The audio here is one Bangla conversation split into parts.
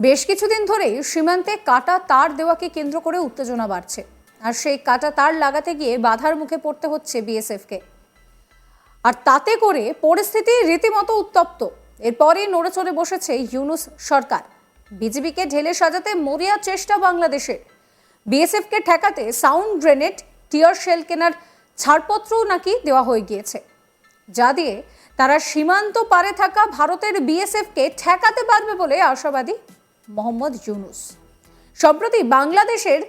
বেশ কিছুদিন ধরেই সীমান্তে কাটা তার দেওয়াকে কেন্দ্র করে উত্তেজনা বাড়ছে, আর সেই কাটা তার লাগাতে গিয়ে বাধার মুখে পড়তে হচ্ছে বিএসএফকে। আর তাতে করে পরিস্থিতি রীতিমতো উত্তপ্ত। এরপরই নড়ে চড়ে বসেছে ইউনূস সরকার। বিজেপিকে ঢেলে সাজাতে মরিয়া চেষ্টা বাংলাদেশের। বিএসএফকে ঠেকাতে সাউন্ড গ্রেনেড, টিয়ার শেল কেনার ছাড়পত্রও নাকি দেওয়া হয়ে গিয়েছে, যা দিয়ে তারা সীমান্ত পারে থাকা ভারতের বিএসএফকে ঠেকাতে পারবে বলে আশাবাদী মোহাম্মদ ইউনূস। সম্প্রতি বাংলাদেশের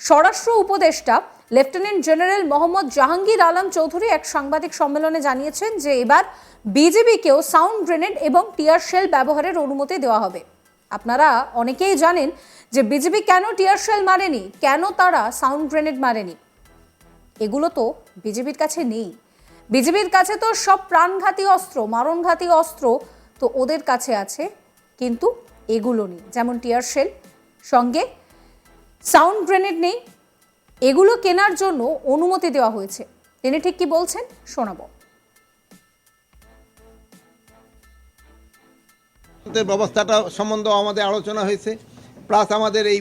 স্বরাষ্ট্র উপদেষ্টা লেফটেন্যান্ট জেনারেল মোহাম্মদ জাহাঙ্গীর আলম চৌধুরী এক সাংবাদিক সম্মেলনে জানিয়েছেন যে এবার বিজেপিকেও সাউন্ড গ্রেনেড এবং টিয়ার শেল ব্যবহারের অনুমতি দেওয়া হবে। আপনারা অনেকেই জানেন যে বিজেপি কেন টিয়ার শেল মারেনি, কেন তারা সাউন্ড গ্রেনেড মারেনি। এগুলো তো বিজেপির কাছে নেই। বিজেপির কাছে তো সব প্রাণঘাতী অস্ত্র, মারণঘাতী অস্ত্র তো ওদের কাছে আছে, কিন্তু এগুলো নেই। যেমন টিয়ার শেল, সঙ্গে সাউন্ড গ্রেনেড নেই। এগুলো কেনার জন্য অনুমতি দেওয়া হয়েছে। তিনি ঠিক কি বলছেন শোনাবো। ব্যবস্থাটা সম্বন্ধে আমাদের আলোচনা হয়েছে, প্লাস আমাদের এই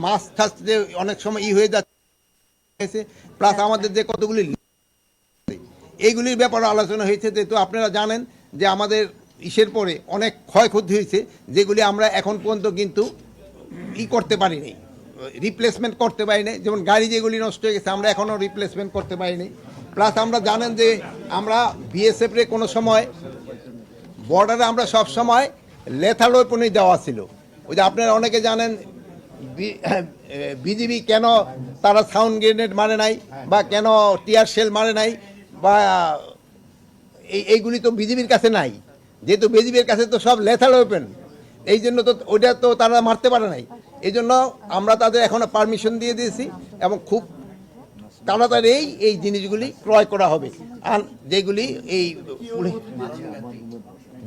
মাছ টাছ যে অনেক সময় হয়ে যাচ্ছে, প্লাস আমাদের যে কতগুলি এইগুলির ব্যাপারে আলোচনা হয়েছে। যেহেতু আপনারা জানেন যে আমাদের ইসের পরে অনেক ক্ষয়ক্ষতি হয়েছে, যেগুলি আমরা এখন পর্যন্ত কিন্তু করতে পারিনি, রিপ্লেসমেন্ট করতে পারিনি। যেমন গাড়ি যেগুলি নষ্ট হয়ে গেছে আমরা এখনও রিপ্লেসমেন্ট করতে পারিনি। প্লাস আমরা জানেন যে আমরা বিএসএফের কোনো সময় বর্ডারে আমরা সব সময় লেথাল ওয়েপনই দেওয়া ছিল। ওই যে আপনারা অনেকে জানেন বিজিবি কেন তারা সাউন্ড গ্রেনেড মারে নাই বা কেন টিয়ার শেল মারে নাই, বা এইগুলি তো বিজিবির কাছে নাই। যেহেতু বিজিবির কাছে তো সব লেথাল ওয়েপন, এই জন্য তো ওইটা তো তারা মারতে পারে নাই। এই জন্য আমরা তাদের এখনো পারমিশন দিয়ে দিয়েছি এবং খুব তাড়াতাড়ি এই জিনিসগুলি ক্রয় করা হবে। আর যেগুলি এই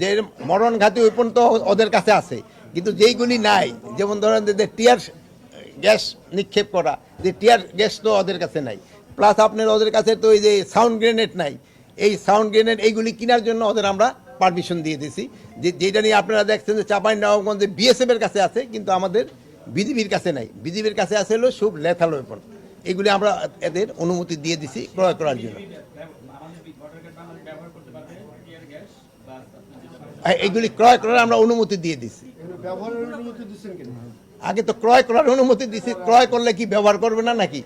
যে মরণঘাতী ওয়েপন তো ওদের কাছে আছে, কিন্তু যেইগুলি নাই, যেমন ধরেন যে টিয়ার গ্যাস নিক্ষেপ করা, যে টিয়ার গ্যাস তো ওদের কাছে নাই। প্লাস আপনার ওদের কাছে তো এই যে সাউন্ড গ্রেনেড নাই। এই সাউন্ড গ্রেনেড এইগুলি কেনার জন্য ওদের আমরা পারমিশন দিয়ে দিয়েছি। যেটা নিয়ে আপনারা দেখছেন যে চাঁপাইনবাবগঞ্জে বিএসএফের কাছে আছে, কিন্তু আমাদের বিজিবির কাছে নাই। বিজিবির কাছে আছে হলো সব লেথাল ওয়েপন। এগুলি আমরা এদের অনুমতি দিয়ে দিছি ক্রয় করার জন্য। এগুলি ক্রয় করার আমরা অনুমতি দিয়ে দিছি। আগে তো ক্রয় করার অনুমতি দিছি, ক্রয় করলে কি ব্যবহার করবে না নাকি?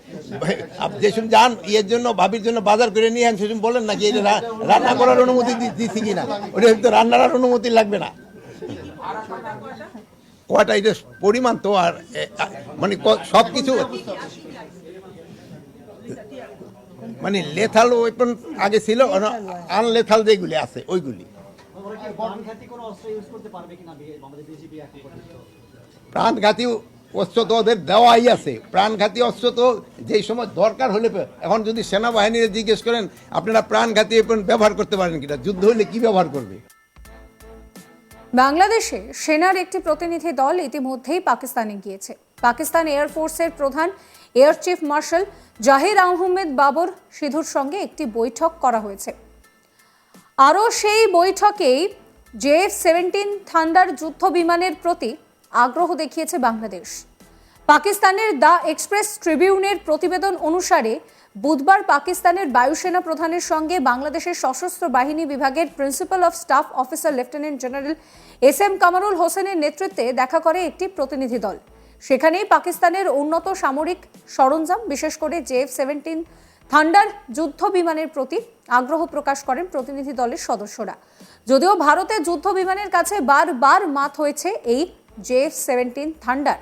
যেসব যান ইয়ের জন্য ভাবির জন্য বাজার করে নিয়ে আন, সেসব বলেন নাকি এটা রান্না করার অনুমতি দিছি কিনা? ওটা তো রান্নার অনুমতি লাগবে না। কয়টা এটা পরিমাণ তো, আর মানে সব কিছু মানে লেথাল ওয়েপন আগে ছিল, আনলেথাল যেগুলি আছে ওইগুলি। প্রাণঘাতী অস্ত্র তো ওদের দেওয়াই আছে। প্রাণঘাতী অস্ত্র তো যেই সময় দরকার হলে, এখন যদি সেনাবাহিনীর জিজ্ঞেস করেন আপনারা প্রাণঘাতী ব্যবহার করতে পারেন কিনা, যুদ্ধ হলে কি ব্যবহার করবে? বাংলাদেশে সেনার একটি প্রতিনিধি দল ইতিমধ্যেই পাকিস্তানে গিয়েছে। পাকিস্তান এয়ারফোর্সের প্রধান এয়ার চিফ মার্শাল জাহির আহমেদ বাবর সিধুর সঙ্গে একটি বৈঠক করা হয়েছে। আরও সেই বৈঠকেই JF-17 থান্ডার যুদ্ধ বিমানের প্রতি আগ্রহ দেখিয়েছে বাংলাদেশ। পাকিস্তানের দ্য এক্সপ্রেস ট্রিবিউনের প্রতিবেদন অনুসারে বুধবার পাকিস্তানের বায়ুসেনা প্রধানের সঙ্গে বাংলাদেশের সশস্ত্র বাহিনী বিভাগের principal of staff officer lieutenant general SM Kamrul হোসেনের নেতৃত্বে দেখা করে একটি প্রতিনিধি দল। সেখানেই পাকিস্তানের উন্নত সামরিক সরঞ্জাম, বিশেষ করে JF-17 থান্ডার যুদ্ধ বিমানের প্রতি আগ্রহ প্রকাশ করেন প্রতিনিধি দলের সদস্যরা। যদিও ভারতের যুদ্ধ বিমানের কাছে বারবার মাত হয়েছে এই JF-17 থান্ডার,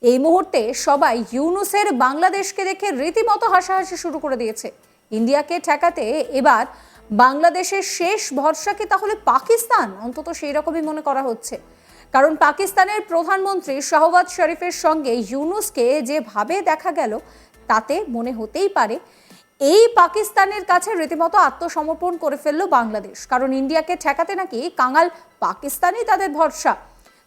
এই মুহূর্তে সবাই ইউনূসের বাংলাদেশকে দেখে রীতিমতো হাসাহাসি শুরু করে দিয়েছে। ইন্ডিয়াকে ঠেকাতে এবার বাংলাদেশের শেষ ভরসা কি তাহলে পাকিস্তান? অন্তত সেই রকমই মনে করা হচ্ছে, কারণ পাকিস্তানের প্রধানমন্ত্রী শাহবাজ শরীফের সঙ্গে ইউনূসকে যেভাবে দেখা গেল, তাতে মনে হতেই পারে এই পাকিস্তানের কাছে রীতিমতো আত্মসমর্পণ করে ফেলল বাংলাদেশ। কারণ ইন্ডিয়াকে ঠেকাতে নাকি কাঙাল পাকিস্তানই তাদের ভরসা।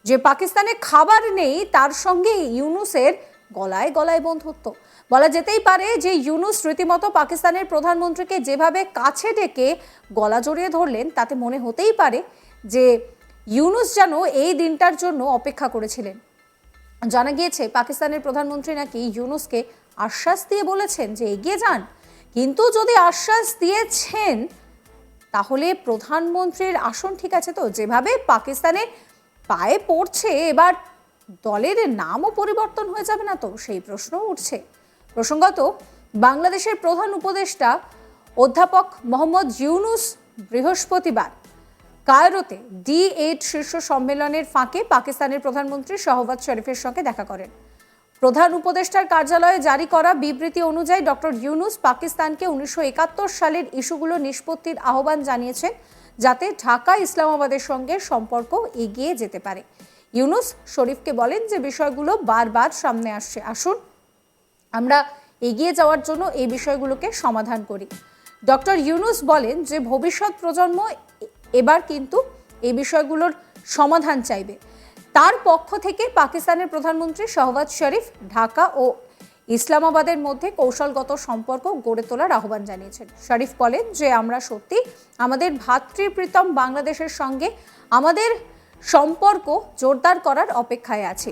যে পাকিস্তানে খাবার নেই, তার সঙ্গে ইউনূসের গলায় গলায় বন্ধুত্ব। বলা যেতেই পারে যে ইউনূস রীতিমতো পাকিস্তানের প্রধানমন্ত্রীকে যেভাবে কাছে ডেকে গলা জড়িয়ে ধরলেন, তাতে মনে হতেই পারে যে ইউনূস যেন এই দিনটার জন্য অপেক্ষা করেছিলেন। জানা গিয়েছে পাকিস্তানের প্রধানমন্ত্রী নাকি ইউনূসকে আশ্বাস দিয়ে বলেছেন যে এগিয়ে যান, কিন্তু যদি আশ্বাস দিয়েছেন তাহলে প্রধানমন্ত্রীর আসন ঠিক আছে তো? যেভাবে পাকিস্তানে পায়ে পড়ছে, এবার দলের নামও পরিবর্তন হয়ে যাবে না তো? সেই প্রশ্ন উঠছে। প্রসঙ্গত, বাংলাদেশের প্রধান উপদেষ্টা অধ্যাপক মোহাম্মদ ইউনূস বৃহস্পতিবার কায়রোতে D8 শীর্ষ সম্মেলনের ফাঁকে পাকিস্তানের প্রধানমন্ত্রী শাহবাজ শরীফের সঙ্গে দেখা করেন। প্রধান উপদেষ্টার কার্যালয়ে জারি করা বিবৃতি অনুযায়ী ডক্টর ইউনূস পাকিস্তানকে 1971 সালের ইস্যুগুলো নিষ্পত্তির আহ্বান জানিয়েছেন, যাতে ঢাকা ইসলামাবাদের সঙ্গে সম্পর্ক এগিয়ে যেতে পারে। ইউনূস শরীফকে বলেন যে বিষয়গুলো বারবার সামনে আসছে, আসুন আমরা এগিয়ে যাওয়ার জন্য এই বিষয়গুলোকে সমাধান করি। ডক্টর ইউনূস বলেন যে ভবিষ্যৎ প্রজন্ম এবার কিন্তু এই বিষয়গুলোর সমাধান চাইবে। তার পক্ষ থেকে পাকিস্তানের প্রধানমন্ত্রী শাহবাজ শরীফ ঢাকা ও ইসলামাবাদের মধ্যে কৌশলগত সম্পর্ক গড়ে তোলার আহ্বান জানিয়েছেন। শরীফ বলেন যে আমরা সত্যি আমাদের ভ্রাতৃপ্রীতম বাংলাদেশের সঙ্গে আমাদের সম্পর্ক জোরদার করার অপেক্ষায় আছি।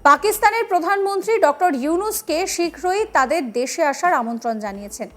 পাকিস্তানের প্রধানমন্ত্রী ডক্টর ইউনূসকে শীঘ্রই তাদের দেশে আসার আমন্ত্রণ জানিয়েছেন।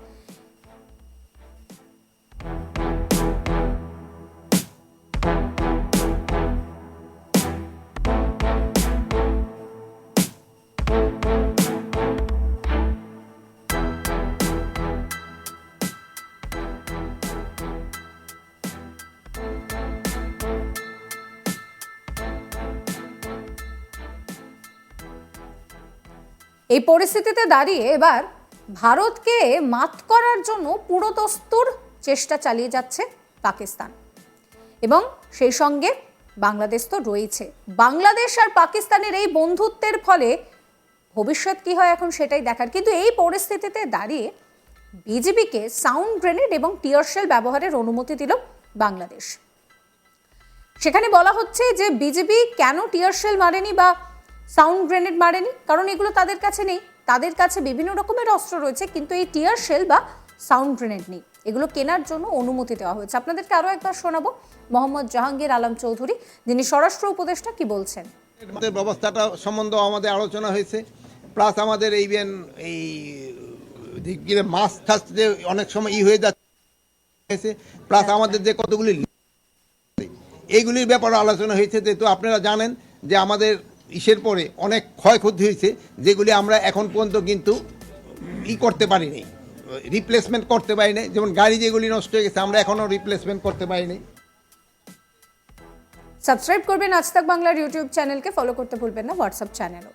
এই পরিস্থিতিতে দাঁড়িয়ে এবার ভারতকে মাত করার জন্য পুরোদস্তুর চেষ্টা চালিয়ে যাচ্ছে পাকিস্তান, এবং সেই সঙ্গে বাংলাদেশ তো রয়েছে। বাংলাদেশ আর পাকিস্তানের এই বন্ধুত্বের ফলে ভবিষ্যৎ কি হয় এখন সেটাই দেখার। কিন্তু এই পরিস্থিতিতে দাঁড়িয়ে বিজেপিকে সাউন্ড গ্রেনেড এবং টিয়ার শেল ব্যবহারের অনুমতি দিল বাংলাদেশ। সেখানে বলা হচ্ছে যে বিজেপি কেন টিয়ার শেল মারেনি বা সাউন্ড গ্রেনেড মারেনি, কারণ এগুলো তাদের কাছে নেই। তাদের কাছে বিভিন্ন রকমের অস্ত্র রয়েছে, কিন্তু এই টিয়ার শেল বা সাউন্ড গ্রেনেড নেই। এগুলো কেনার জন্য অনুমতি দেওয়া হয়েছে। আপনাদেরকে আরও একবার শোনাবো মোহাম্মদ জাহাঙ্গীর আলম চৌধুরী, যিনি স্বরাষ্ট্র উপদেষ্টা, কি বলছেন। আমাদের ব্যবস্থাটা সম্বন্ধে আমাদের আলোচনা হয়েছে, প্লাস আমাদের এই মাছ টাছ যে অনেক সময় হয়ে যাচ্ছে, প্লাস আমাদের যে কতগুলি এইগুলির ব্যাপারে আলোচনা হয়েছে। তো আপনারা জানেন যে আমাদের ইসের পরে অনেক ক্ষয়ক্ষতি হয়েছে, যেগুলি আমরা এখন পর্যন্ত কিন্তু করতে পারিনি, রিপ্লেসমেন্ট করতে পারিনি। যেমন গাড়ি যেগুলি নষ্ট হয়ে গেছে আমরা এখনো রিপ্লেসমেন্ট করতে পারিনি। সাবস্ক্রাইব করবেন আজ তাক বাংলার ইউটিউব চ্যানেলকে, ফলো করতে ভুলবেন না হোয়াটসঅ্যাপ চ্যানেলও।